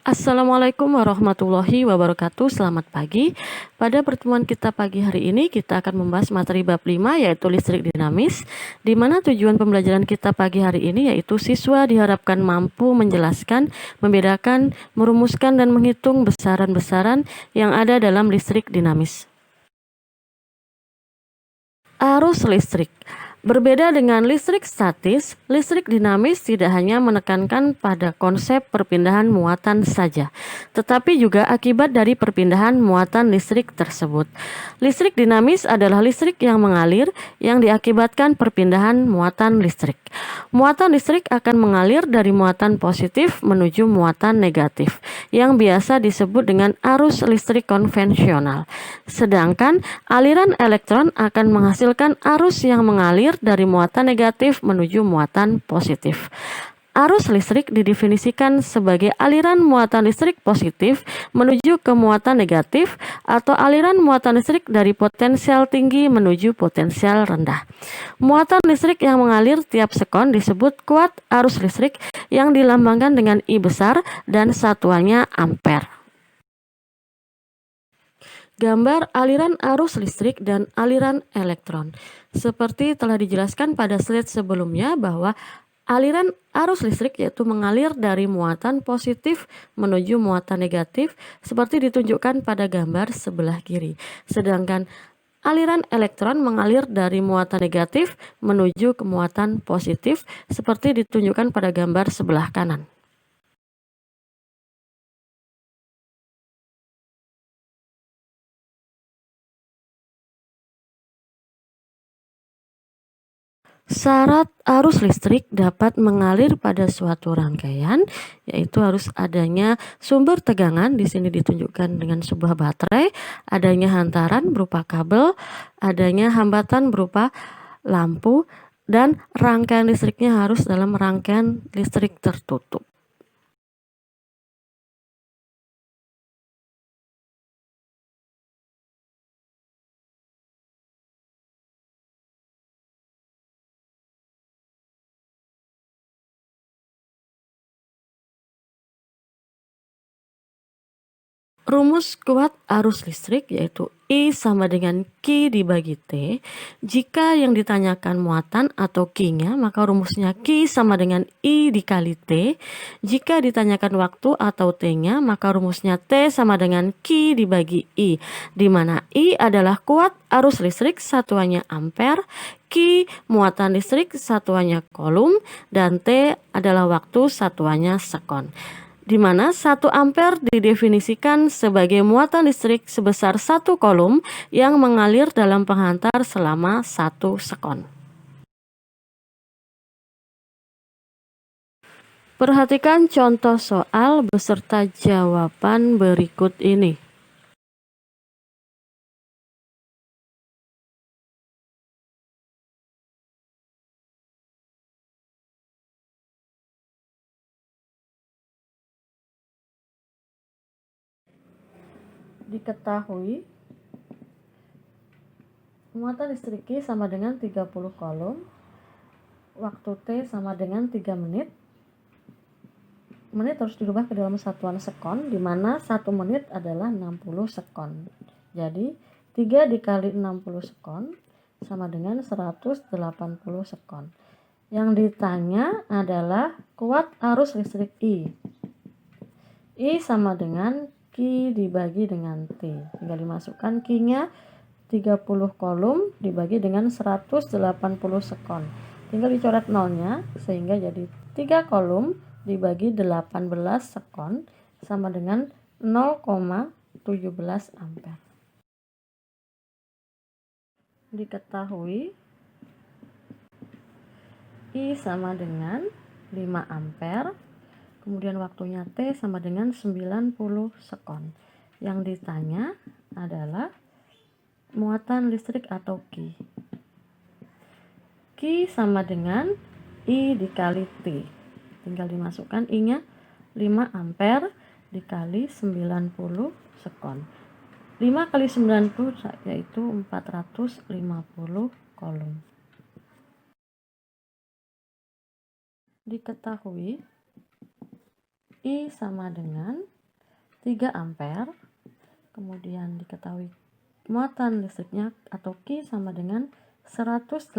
Assalamualaikum warahmatullahi wabarakatuh. Selamat pagi. Pada pertemuan kita pagi hari ini kita akan membahas materi bab 5 yaitu listrik dinamis, di mana tujuan pembelajaran kita pagi hari ini yaitu siswa diharapkan mampu menjelaskan, membedakan, merumuskan dan menghitung besaran-besaran yang ada dalam listrik dinamis. Arus listrik. Berbeda dengan listrik statis, listrik dinamis tidak hanya menekankan pada konsep perpindahan muatan saja, tetapi juga akibat dari perpindahan muatan listrik tersebut. Listrik dinamis adalah listrik yang mengalir yang diakibatkan perpindahan muatan listrik. Muatan listrik akan mengalir dari muatan positif menuju muatan negatif, yang biasa disebut dengan arus listrik konvensional. Sedangkan aliran elektron akan menghasilkan arus yang mengalir dari muatan negatif menuju muatan positif. Arus listrik didefinisikan sebagai aliran muatan listrik positif menuju ke muatan negatif atau aliran muatan listrik dari potensial tinggi menuju potensial rendah. Muatan listrik yang mengalir tiap sekon disebut kuat arus listrik yang dilambangkan dengan I besar dan satuannya ampere. Gambar aliran arus listrik dan aliran elektron. Seperti telah dijelaskan pada slide sebelumnya bahwa aliran arus listrik yaitu mengalir dari muatan positif menuju muatan negatif seperti ditunjukkan pada gambar sebelah kiri. Sedangkan aliran elektron mengalir dari muatan negatif menuju ke muatan positif seperti ditunjukkan pada gambar sebelah kanan. Syarat arus listrik dapat mengalir pada suatu rangkaian, yaitu harus adanya sumber tegangan, di sini ditunjukkan dengan sebuah baterai, adanya hantaran berupa kabel, adanya hambatan berupa lampu, dan rangkaian listriknya harus dalam rangkaian listrik tertutup. Rumus kuat arus listrik yaitu I sama dengan Q dibagi T. Jika yang ditanyakan muatan atau Q-nya, maka rumusnya Q sama dengan I dikali T. Jika ditanyakan waktu atau T-nya, maka rumusnya T sama dengan Q dibagi I, di mana I adalah kuat arus listrik satuannya ampere, Q muatan listrik satuannya kolom, dan T adalah waktu satuannya sekon, di mana 1 ampere didefinisikan sebagai muatan listrik sebesar 1 kolom yang mengalir dalam penghantar selama 1 sekon. Perhatikan contoh soal beserta jawaban berikut ini. Diketahui muatan listrik Q sama dengan 30 kolom, waktu T sama dengan 3 menit. Menit harus dirubah ke dalam satuan sekon, di mana 1 menit adalah 60 sekon. Jadi 3 dikali 60 sekon sama dengan 180 sekon. Yang ditanya adalah kuat arus listrik I. I sama dengan Q dibagi dengan T. Tinggal dimasukkan Q-nya 30 kolom dibagi dengan 180 sekon. Tinggal dicoret nolnya sehingga jadi 3 kolom dibagi 18 sekon sama dengan 0,17 ampere. Diketahui I sama dengan 5 ampere, kemudian waktunya T sama dengan 90 sekon. Yang ditanya adalah muatan listrik atau Q. Q sama dengan I dikali T. Tinggal dimasukkan I-nya 5 ampere dikali 90 sekon. 5 kali 90 yaitu 450 kolom. Diketahui I sama dengan 3 ampere. Kemudian diketahui muatan listriknya atau Q sama dengan 180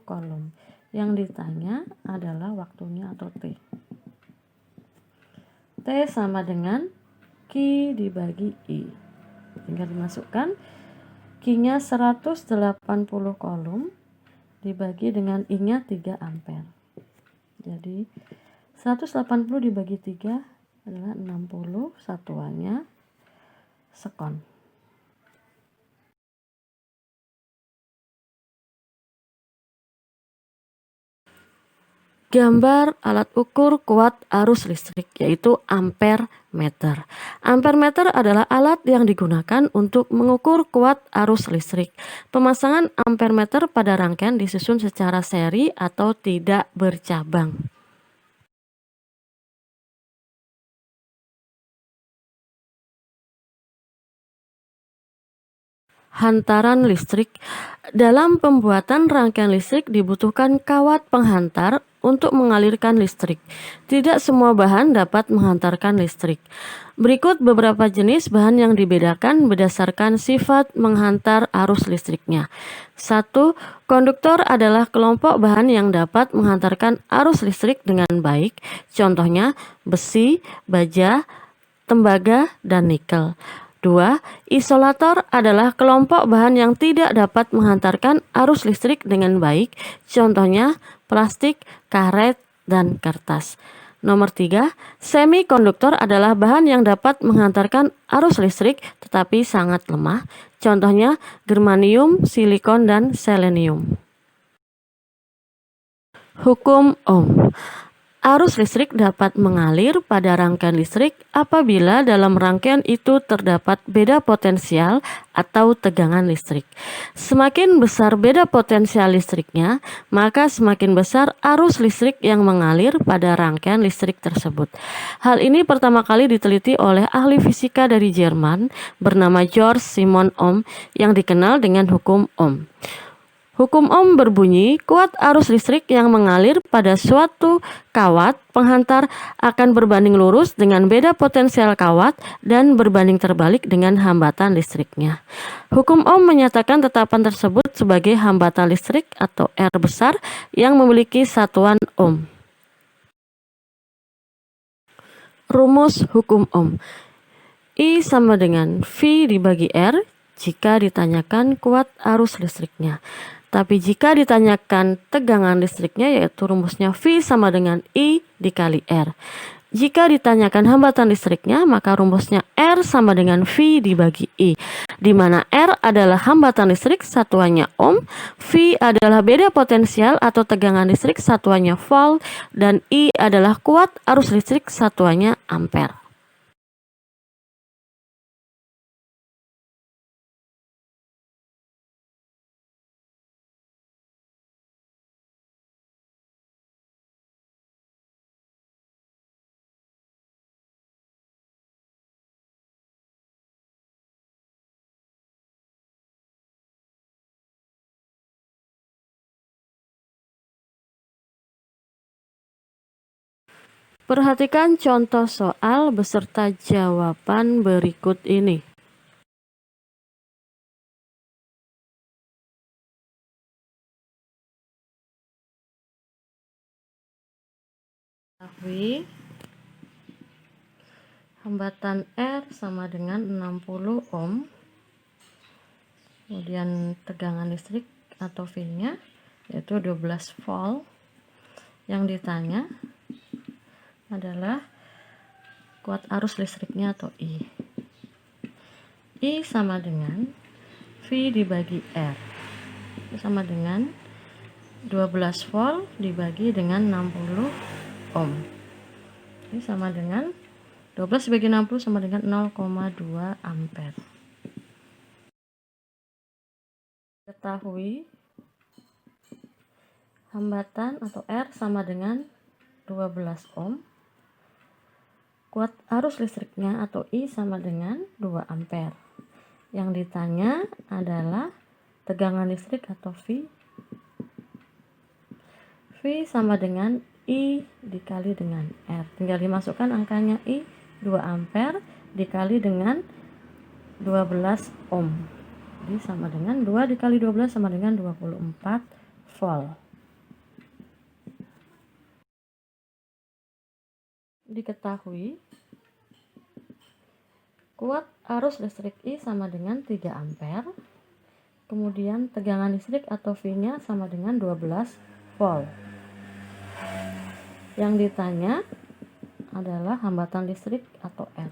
coulomb. Yang ditanya adalah waktunya atau T. T sama dengan Q dibagi I. Tinggal dimasukkan Q-nya 180 coulomb dibagi dengan I-nya 3 ampere. Jadi 180 dibagi 3 adalah 60, satuannya sekon. Gambar alat ukur kuat arus listrik yaitu ampere meter. Ampere meter adalah alat yang digunakan untuk mengukur kuat arus listrik. Pemasangan ampere meter pada rangkaian disusun secara seri atau tidak bercabang. Hantaran listrik. Dalam pembuatan rangkaian listrik dibutuhkan kawat penghantar untuk mengalirkan listrik. Tidak semua bahan dapat menghantarkan listrik. Berikut beberapa jenis bahan yang dibedakan berdasarkan sifat menghantar arus listriknya. 1. Konduktor adalah kelompok bahan yang dapat menghantarkan arus listrik dengan baik. Contohnya besi, baja, tembaga, dan nikel. 2. Isolator adalah kelompok bahan yang tidak dapat menghantarkan arus listrik dengan baik, contohnya plastik, karet, dan kertas. Nomor 3. Semikonduktor adalah bahan yang dapat menghantarkan arus listrik tetapi sangat lemah, contohnya germanium, silikon, dan selenium. Hukum Ohm. Arus listrik dapat mengalir pada rangkaian listrik apabila dalam rangkaian itu terdapat beda potensial atau tegangan listrik. Semakin besar beda potensial listriknya, maka semakin besar arus listrik yang mengalir pada rangkaian listrik tersebut. Hal ini pertama kali diteliti oleh ahli fisika dari Jerman bernama Georg Simon Ohm yang dikenal dengan hukum Ohm. Hukum Ohm berbunyi, kuat arus listrik yang mengalir pada suatu kawat penghantar akan berbanding lurus dengan beda potensial kawat dan berbanding terbalik dengan hambatan listriknya. Hukum Ohm menyatakan tetapan tersebut sebagai hambatan listrik atau R besar yang memiliki satuan Ohm. Rumus hukum Ohm. I sama dengan V dibagi R jika ditanyakan kuat arus listriknya. Tapi jika ditanyakan tegangan listriknya, yaitu rumusnya V sama dengan I dikali R. Jika ditanyakan hambatan listriknya, maka rumusnya R sama dengan V dibagi I, di mana R adalah hambatan listrik, satuannya Ohm, V adalah beda potensial atau tegangan listrik, satuannya volt, dan I adalah kuat arus listrik, satuannya ampere. Perhatikan contoh soal beserta jawaban berikut ini. Hambatan R sama dengan 60 ohm. Kemudian tegangan listrik atau V-nya yaitu 12 volt. Yang ditanya adalah kuat arus listriknya atau I. I sama dengan V dibagi R. Itu sama dengan 12 volt dibagi dengan 60 ohm. Ini sama dengan 12 dibagi 60 sama dengan 0,2 ampere. Ketahui hambatan atau R sama dengan 12 ohm. Kuat arus listriknya atau I sama dengan 2 ampere. Yang ditanya adalah tegangan listrik atau V. V sama dengan I dikali dengan R. Tinggal dimasukkan angkanya I 2 ampere dikali dengan 12 ohm. Jadi sama dengan 2 dikali 12 sama dengan 24 volt. Diketahui kuat arus listrik I sama dengan 3 ampere. Kemudian tegangan listrik atau V-nya sama dengan 12 volt. Yang ditanya adalah hambatan listrik atau R.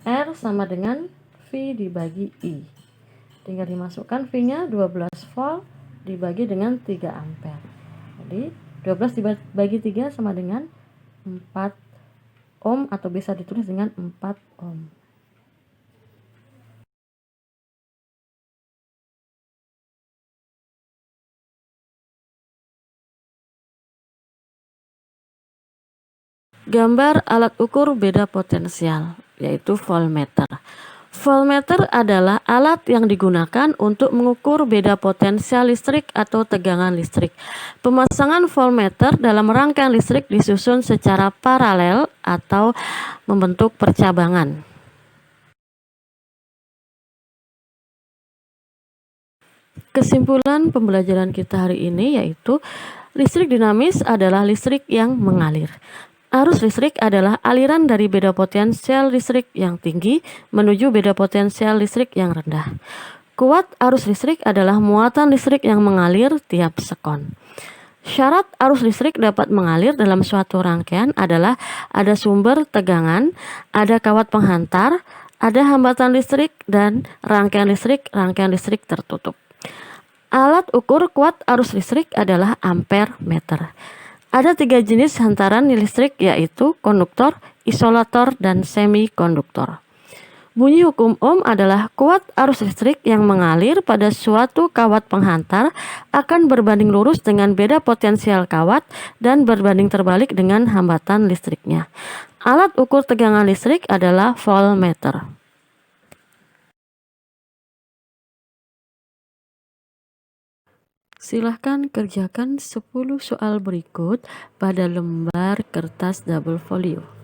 R sama dengan V dibagi I. Tinggal dimasukkan V-nya 12 volt dibagi dengan 3 ampere. Jadi 12 dibagi 3 sama dengan 4 ohm atau bisa ditulis dengan 4 ohm. Gambar alat ukur beda potensial, yaitu voltmeter. Voltmeter adalah alat yang digunakan untuk mengukur beda potensial listrik atau tegangan listrik. Pemasangan voltmeter dalam rangkaian listrik disusun secara paralel atau membentuk percabangan. Kesimpulan pembelajaran kita hari ini yaitu listrik dinamis adalah listrik yang mengalir. Arus listrik adalah aliran dari beda potensial listrik yang tinggi menuju beda potensial listrik yang rendah. Kuat arus listrik adalah muatan listrik yang mengalir tiap sekon. Syarat arus listrik dapat mengalir dalam suatu rangkaian adalah ada sumber tegangan, ada kawat penghantar, ada hambatan listrik, dan rangkaian listrik tertutup. Alat ukur kuat arus listrik adalah ampere meter. Ada 3 jenis hantaran listrik yaitu konduktor, isolator, dan semikonduktor. Bunyi hukum Ohm adalah kuat arus listrik yang mengalir pada suatu kawat penghantar akan berbanding lurus dengan beda potensial kawat dan berbanding terbalik dengan hambatan listriknya. Alat ukur tegangan listrik adalah voltmeter. Silahkan kerjakan 10 soal berikut pada lembar kertas double folio.